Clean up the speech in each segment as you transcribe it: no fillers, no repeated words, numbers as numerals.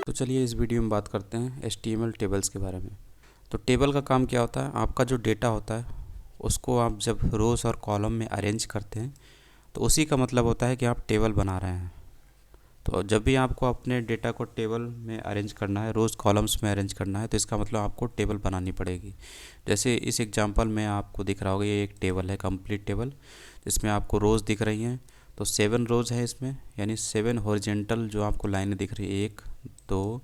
तो चलिए इस वीडियो में बात करते हैं HTML टेबल्स के बारे में। तो टेबल का काम क्या होता है, आपका जो डेटा होता है उसको आप जब रोज़ और कॉलम में अरेंज करते हैं तो उसी का मतलब होता है कि आप टेबल बना रहे हैं। तो जब भी आपको अपने डेटा को टेबल में अरेंज करना है, रोज़ कॉलम्स में अरेंज करना है, तो इसका मतलब आपको टेबल बनानी पड़ेगी। जैसे इस एग्जांपल में आपको दिख रहा होगा, ये एक टेबल है, कंप्लीट टेबल, जिसमें आपको रोज़ दिख रही हैं। तो 7 रोज़ है इसमें, यानी 7 हॉरिजेंटल जो आपको लाइनें दिख रही है, 1 2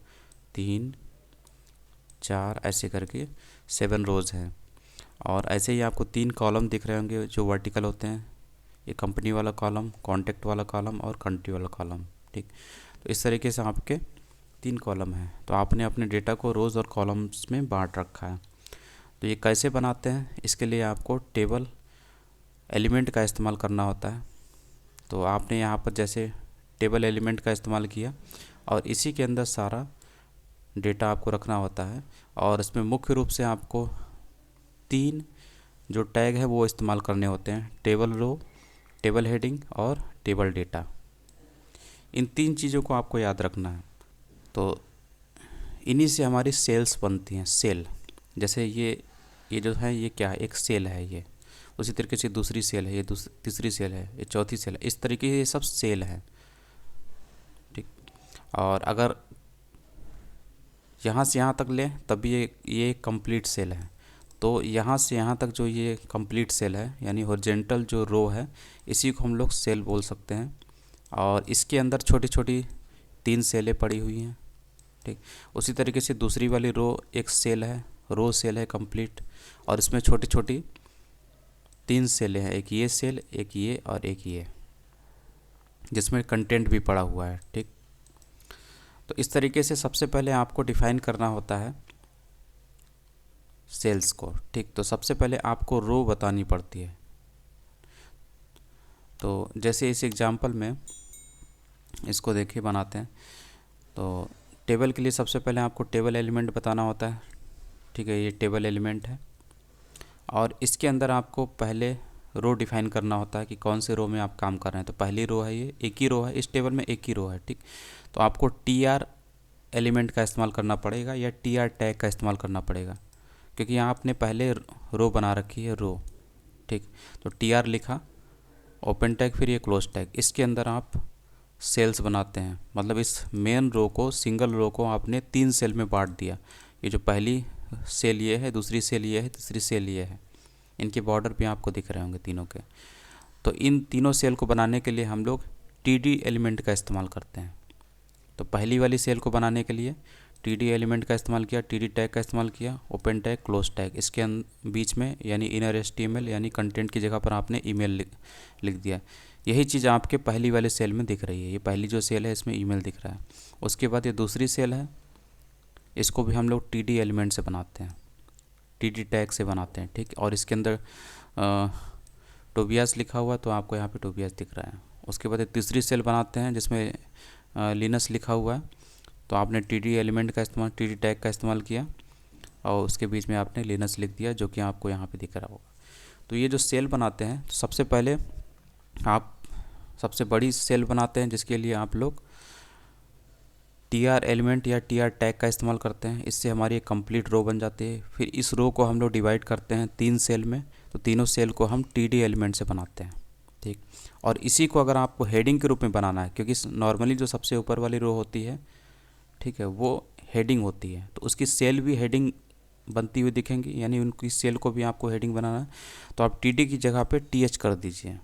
3 4 ऐसे करके 7 रोज़ हैं। और ऐसे ही आपको 3 कॉलम दिख रहे होंगे जो वर्टिकल होते हैं, ये कंपनी वाला कॉलम, कॉन्टैक्ट वाला कॉलम और कंट्री वाला कॉलम। ठीक, तो इस तरीके से आपके 3 कॉलम हैं। तो आपने अपने डेटा को रोज़ और कॉलम्स में बांट रखा है। तो ये कैसे बनाते हैं, इसके लिए आपको टेबल एलिमेंट का इस्तेमाल करना होता है। तो आपने यहाँ पर जैसे टेबल एलिमेंट का इस्तेमाल किया और इसी के अंदर सारा डेटा आपको रखना होता है। और इसमें मुख्य रूप से आपको 3 जो टैग है वो इस्तेमाल करने होते हैं, टेबल रो, टेबल हेडिंग और टेबल डेटा। इन 3 चीज़ों को आपको याद रखना है। तो इन्हीं से हमारी सेल्स बनती हैं। सेल जैसे ये जो है, ये क्या है, एक सेल है ये। उसी तरीके से दूसरी सेल है, ये तीसरी सेल है, ये चौथी सेल है। इस तरीके से ये सब सेल है। ठीक, और अगर यहाँ से यहाँ तक लें तब ये कंप्लीट सेल है। तो यहाँ से यहाँ तक जो ये कंप्लीट सेल है, यानी हॉरिजॉन्टल जो रो है, इसी को हम लोग सेल बोल सकते हैं। और इसके अंदर छोटी छोटी 3 सेलें पड़ी हुई हैं। ठीक, उसी तरीके से दूसरी वाली रो एक सेल है, रो सेल है कंप्लीट, और इसमें छोटी छोटी 3 सेलें हैं, एक ये सेल, एक ये और एक ये, जिसमें कंटेंट भी पड़ा हुआ है। ठीक, तो इस तरीके से सबसे पहले आपको डिफ़ाइन करना होता है सेल्स को। ठीक, तो सबसे पहले आपको रो बतानी पड़ती है। तो जैसे इस एग्जांपल में इसको देखिए बनाते हैं। तो टेबल के लिए सबसे पहले आपको टेबल एलिमेंट बताना होता है। ठीक है, ये टेबल एलिमेंट है और इसके अंदर आपको पहले रो डिफ़ाइन करना होता है कि कौन से रो में आप काम कर रहे हैं। तो पहली रो है, ये एक ही रो है, इस टेबल में एक ही रो है। ठीक, तो आपको TR एलिमेंट का इस्तेमाल करना पड़ेगा या TR टैग का इस्तेमाल करना पड़ेगा, क्योंकि यहाँ आपने पहले रो बना रखी है, रो। ठीक, तो TR लिखा, ओपन टैग, फिर ये क्लोज टैग। इसके अंदर आप सेल्स बनाते हैं, मतलब इस मेन रो को, सिंगल रो को आपने 3 सेल में बांट दिया। ये जो पहली सेल ये है, दूसरी सेल ये है, तीसरी सेल ये है। इनके बॉर्डर भी आपको दिख रहे होंगे तीनों के। तो इन तीनों सेल को बनाने के लिए हम लोग TD एलिमेंट का इस्तेमाल करते हैं। तो पहली वाली सेल को बनाने के लिए TD एलिमेंट का इस्तेमाल किया, TD टैग का इस्तेमाल किया, ओपन टैग, क्लोज टैग। इसके बीच में यानी इनर HTML यानी कंटेंट की जगह पर आपने ईमेल लिख दिया। यही चीज़ आपके पहली वाले सेल में दिख रही है। ये पहली जो सेल है इसमें ईमेल दिख रहा है। उसके बाद ये दूसरी सेल है, इसको भी हम लोग TD एलिमेंट से बनाते हैं, TD टैग से बनाते हैं। ठीक, और इसके अंदर टोबियास लिखा हुआ, तो आपको यहाँ पे टोबियास दिख रहा है। उसके बाद तीसरी सेल बनाते हैं जिसमें लिनस लिखा हुआ है, तो आपने TD एलिमेंट का इस्तेमाल, TD टैग का इस्तेमाल किया और उसके बीच में आपने लिनस लिख दिया, जो कि आपको यहाँ पे दिख रहा होगा। तो ये जो सेल बनाते हैं, तो सबसे पहले आप सबसे बड़ी सेल बनाते हैं, जिसके लिए आप लोग TR एलिमेंट या TR टैग का इस्तेमाल करते हैं। इससे हमारी एक कंप्लीट रो बन जाती है। फिर इस रो को हम लोग डिवाइड करते हैं 3 सेल में, तो तीनों सेल को हम TD एलिमेंट से बनाते हैं। ठीक, और इसी को अगर आपको हेडिंग के रूप में बनाना है, क्योंकि नॉर्मली जो सबसे ऊपर वाली रो होती है, ठीक है, वो हेडिंग होती है, तो उसकी सेल भी हेडिंग बनती हुई दिखेंगी, यानी उनकी सेल को भी आपको हेडिंग बनाना है। तो आप TD की जगह पे TH कर दीजिए।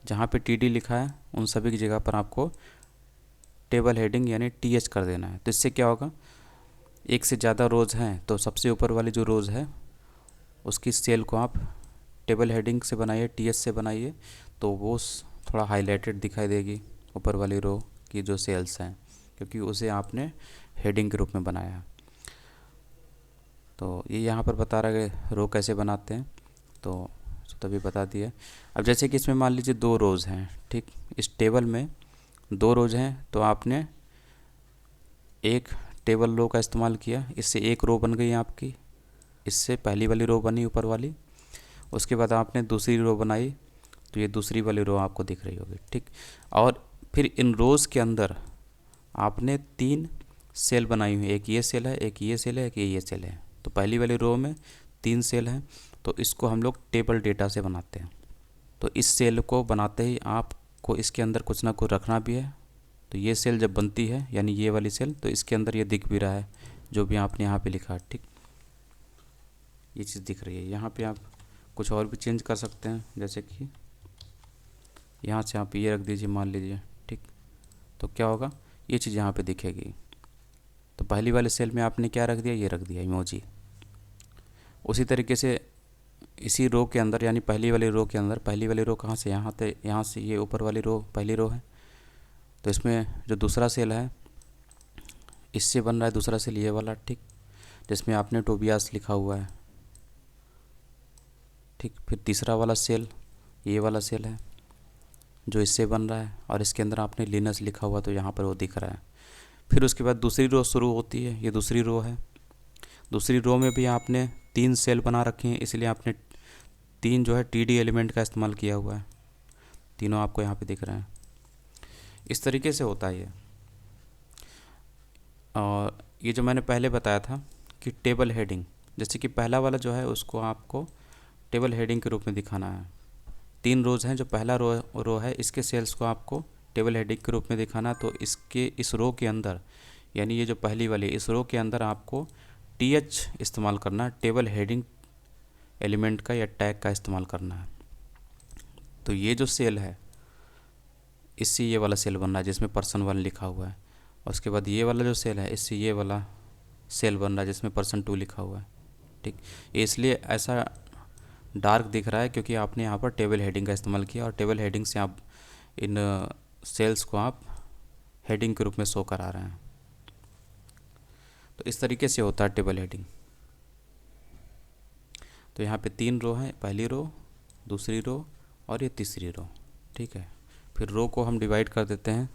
जहाँ पे TD लिखा है उन सभी की जगह पर आपको टेबल हेडिंग यानी TH कर देना है। तो इससे क्या होगा, एक से ज़्यादा रोज़ हैं तो सबसे ऊपर वाली जो रोज़ है उसकी सेल को आप टेबल हेडिंग से बनाइए, TH से बनाइए, तो वो थोड़ा हाईलाइटेड दिखाई देगी ऊपर वाली रो की जो सेल्स हैं, क्योंकि उसे आपने हेडिंग के रूप में बनाया है। तो ये यहाँ पर बता रहा है रो कैसे बनाते हैं, तो तभी बता दिया। अब जैसे कि इसमें मान लीजिए 2 रोज़ हैं। ठीक, इस टेबल में 2 रोज़ हैं, तो आपने एक टेबल रो का इस्तेमाल किया, इससे एक रो बन गई आपकी, इससे पहली वाली रो बनी ऊपर वाली। उसके बाद आपने दूसरी रो बनाई, तो ये दूसरी वाली रो आपको दिख रही होगी। ठीक, और फिर इन रोज़ के अंदर आपने 3 सेल बनाई हुई है, एक ये सेल है, एक ये सेल है, एक ये सेल है। तो पहली वाली रो में 3 सेल हैं, तो इसको हम लोग टेबल डेटा से बनाते हैं। तो इस सेल को बनाते ही आपको इसके अंदर कुछ ना कुछ रखना भी है। तो ये सेल जब बनती है, यानी ये वाली सेल, तो इसके अंदर ये दिख भी रहा है जो भी आपने यहाँ पे लिखा है, ठीक, ये चीज़ दिख रही है। यहाँ पे आप कुछ और भी चेंज कर सकते हैं, जैसे कि यहाँ से आप ये रख दीजिए मान लीजिए, ठीक। तो क्या होगा, ये चीज़ यहाँ पे दिखेगी। तो पहली वाले सेल में आपने क्या रख दिया, ये रख दिया इमोजी। उसी तरीके से इसी रो के अंदर, यानी पहली वाली रो के अंदर, पहली वाली रो कहाँ से, यहाँ से ये ऊपर वाली रो पहली रो है। तो इसमें जो दूसरा सेल है, इससे बन रहा है दूसरा सेल ये वाला, ठीक, जिसमें आपने टोबियास लिखा हुआ है, ठीक। फिर तीसरा वाला सेल ये वाला सेल है जो इससे बन रहा है, और इसके अंदर आपने लिनस लिखा हुआ, तो यहाँ पर वो दिख रहा है। फिर उसके बाद दूसरी रो शुरू होती है, ये दूसरी रो है। दूसरी रो में भी आपने 3 सेल बना रखे हैं, इसलिए आपने 3 जो है TD एलिमेंट का इस्तेमाल किया हुआ है। तीनों आपको यहाँ पे दिख रहे हैं। इस तरीके से होता है ये। और ये जो मैंने पहले बताया था कि टेबल हेडिंग, जैसे कि पहला वाला जो है उसको आपको टेबल हेडिंग के रूप में दिखाना है। 3 रोज़ हैं, जो पहला रो है, इसके सेल्स को आपको टेबल हेडिंग के रूप में दिखाना। तो इसके इस रो के अंदर, यानी ये जो पहली वाली, इस रो के अंदर आपको TH इस्तेमाल करना है, टेबल हेडिंग एलिमेंट का या टैग का इस्तेमाल करना है। तो ये जो सेल है, इससे ये वाला सेल बन रहा है जिसमें पर्सन 1 लिखा हुआ है, और उसके बाद ये वाला जो सेल है, इससे ये वाला सेल बन रहा है जिसमें पर्सन 2 लिखा हुआ है, ठीक। ये इसलिए ऐसा डार्क दिख रहा है क्योंकि आपने यहाँ पर टेबल हेडिंग का इस्तेमाल किया, और टेबल हेडिंग से आप इन सेल्स को आप हेडिंग के रूप में शो करा रहे हैं। तो इस तरीके से होता है टेबल हेडिंग। तो यहाँ पे 3 रो हैं, पहली रो, दूसरी रो और ये तीसरी रो, ठीक है। फिर रो को हम डिवाइड कर देते हैं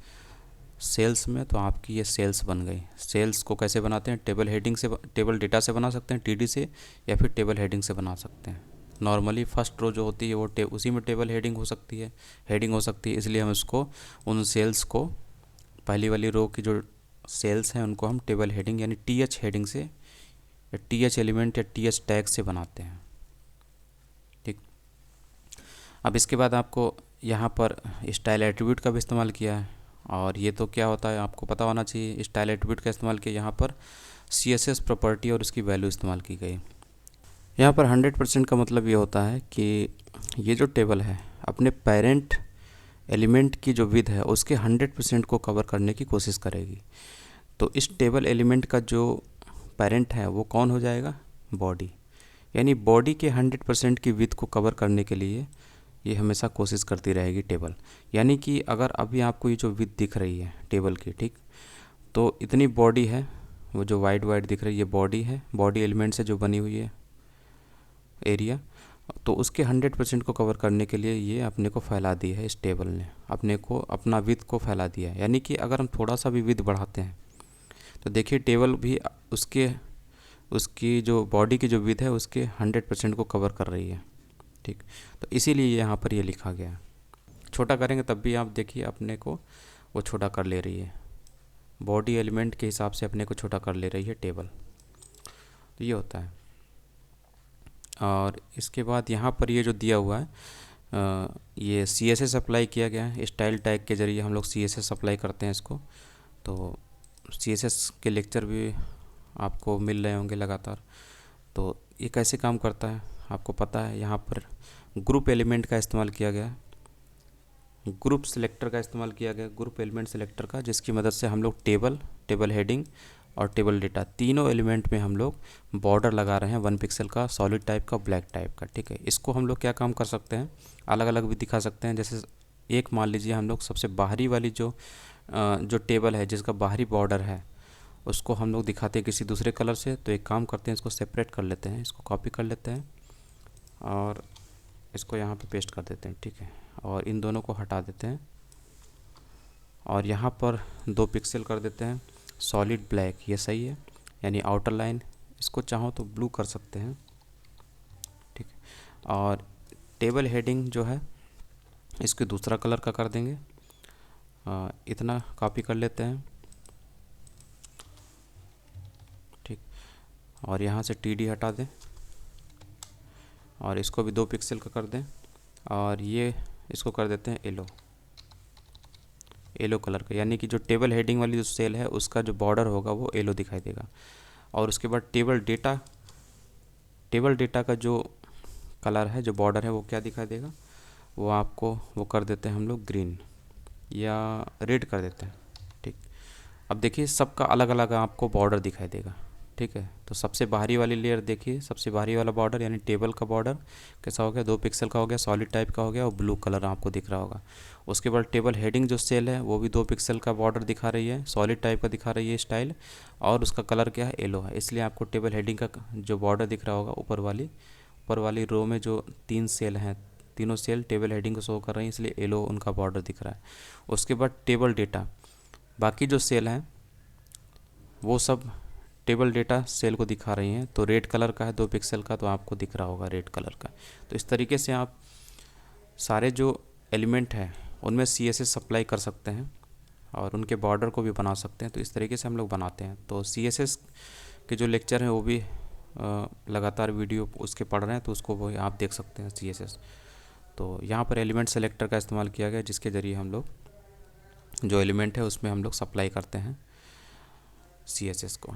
सेल्स में, तो आपकी ये सेल्स बन गई। सेल्स को कैसे बनाते हैं, टेबल हेडिंग से, टेबल डेटा से बना सकते हैं TD से, या फिर टेबल हेडिंग से बना सकते हैं। नॉर्मली फर्स्ट रो जो होती है वो उसी में टेबल हेडिंग हो सकती है, इसलिए हम इसको, उन सेल्स को, पहली वाली रो की जो सेल्स हैं उनको हम टेबल हेडिंग यानी TH हेडिंग से, या TH एलिमेंट या TH टैग से बनाते हैं, ठीक। अब इसके बाद आपको यहाँ पर स्टाइल एट्रीब्यूट का भी इस्तेमाल किया है, और ये तो क्या होता है आपको पता होना चाहिए। स्टाइल एट्रीब्यूट का इस्तेमाल किया, यहाँ पर CSS प्रॉपर्टी और उसकी वैल्यू इस्तेमाल की गई। यहाँ पर 100% का मतलब ये होता है कि ये जो टेबल है अपने पेरेंट एलिमेंट की जो विड्थ है उसके 100% को कवर करने की कोशिश करेगी। तो इस टेबल एलिमेंट का जो पेरेंट है वो कौन हो जाएगा, बॉडी। यानी बॉडी के 100% की विड्थ को कवर करने के लिए ये हमेशा कोशिश करती रहेगी टेबल। यानी कि अगर अभी आपको ये जो विड्थ दिख रही है टेबल की, ठीक, तो इतनी बॉडी है, वो जो वाइड दिख रही है ये बॉडी है, बॉडी एलिमेंट से जो बनी हुई है एरिया। तो उसके 100% को कवर करने के लिए ये अपने को फैला दी है, इस टेबल ने अपने को अपना विड्थ को फैला दिया है। यानी कि अगर हम थोड़ा सा भी विड्थ बढ़ाते हैं तो देखिए टेबल भी उसकी जो बॉडी की जो विड्थ है उसके 100% को कवर कर रही है, ठीक। तो इसीलिए यहाँ पर ये लिखा गया है। छोटा करेंगे तब भी आप देखिए अपने को वो छोटा कर ले रही है, बॉडी एलिमेंट के हिसाब से अपने को छोटा कर ले रही है टेबल। तो ये होता है। और इसके बाद यहाँ पर ये जो दिया हुआ है, ये CSS अप्लाई किया गया है। स्टाइल टैग के ज़रिए हम लोग CSS अप्लाई करते हैं इसको। तो CSS के लेक्चर भी आपको मिल रहे होंगे लगातार। तो ये कैसे काम करता है आपको पता है। यहाँ पर ग्रुप एलिमेंट का इस्तेमाल किया गया, ग्रुप सेलेक्टर का इस्तेमाल किया गया, ग्रुप एलिमेंट सेलेक्टर का, जिसकी मदद से हम लोग टेबल हेडिंग और टेबल डेटा तीनों एलिमेंट में हम लोग बॉर्डर लगा रहे हैं 1 पिक्सल का, सॉलिड टाइप का, ब्लैक टाइप का, ठीक है। इसको हम लोग क्या काम कर सकते हैं, अलग अलग भी दिखा सकते हैं। जैसे एक मान लीजिए हम लोग सबसे बाहरी वाली जो टेबल है जिसका बाहरी बॉर्डर है उसको हम लोग दिखाते हैं किसी दूसरे कलर से। तो एक काम करते हैं, इसको सेपरेट कर लेते हैं, इसको कॉपी कर लेते हैं और इसको यहाँ पे पेस्ट कर देते हैं, ठीक है। और इन दोनों को हटा देते हैं और यहाँ पर 2 पिक्सल कर देते हैं सॉलिड ब्लैक, ये सही है। यानी आउटर लाइन इसको चाहो तो ब्लू कर सकते हैं, ठीक है। और टेबल हेडिंग जो है इसके दूसरा कलर का कर देंगे, इतना कॉपी कर लेते हैं और यहाँ से TD हटा दें और इसको भी 2 पिक्सल का कर दें और ये इसको कर देते हैं येलो कलर का, यानी कि जो टेबल हेडिंग वाली जो सेल है उसका जो बॉर्डर होगा वो येलो दिखाई देगा। और उसके बाद टेबल डेटा का जो कलर है, जो बॉर्डर है, वो क्या दिखाई देगा, वो आपको वो कर देते हैं हम लोग ग्रीन या रेड कर देते हैं। ठीक, अब देखिए सबका अलग अलग आपको बॉर्डर दिखाई देगा। ठीक है, तो सबसे बाहरी वाली लेयर देखिए, सबसे बाहरी वाला बॉर्डर यानी टेबल का बॉर्डर कैसा हो गया, 2 पिक्सल का हो गया, सॉलिड टाइप का हो गया और ब्लू कलर आपको दिख रहा होगा। उसके बाद टेबल हेडिंग जो सेल है वो भी 2 पिक्सल का बॉर्डर दिखा रही है, सॉलिड टाइप का दिखा रही है स्टाइल, और उसका कलर क्या है, येलो है। इसलिए आपको टेबल हेडिंग का जो बॉर्डर दिख रहा होगा ऊपर वाली रो में जो 3 सेल हैं, तीनों सेल टेबल हेडिंग को शो कर रही हैं, इसलिए येलो उनका बॉर्डर दिख रहा है। उसके बाद टेबल डेटा, बाकी जो सेल हैं वो सब टेबल डेटा सेल को दिखा रही हैं, तो रेड कलर का है 2 पिक्सल का, तो आपको दिख रहा होगा रेड कलर का। तो इस तरीके से आप सारे जो एलिमेंट हैं उनमें CSS सप्लाई कर सकते हैं और उनके बॉर्डर को भी बना सकते हैं। तो इस तरीके से हम लोग बनाते हैं। तो CSS के जो लेक्चर हैं वो भी लगातार वीडियो उसके पढ़ रहे हैं, तो उसको वो आप देख सकते हैं CSS। तो यहाँ पर एलिमेंट सेलेक्टर का इस्तेमाल किया गया, जिसके ज़रिए हम लोग जो एलिमेंट है उसमें हम लोग सप्लाई करते हैं CSS को।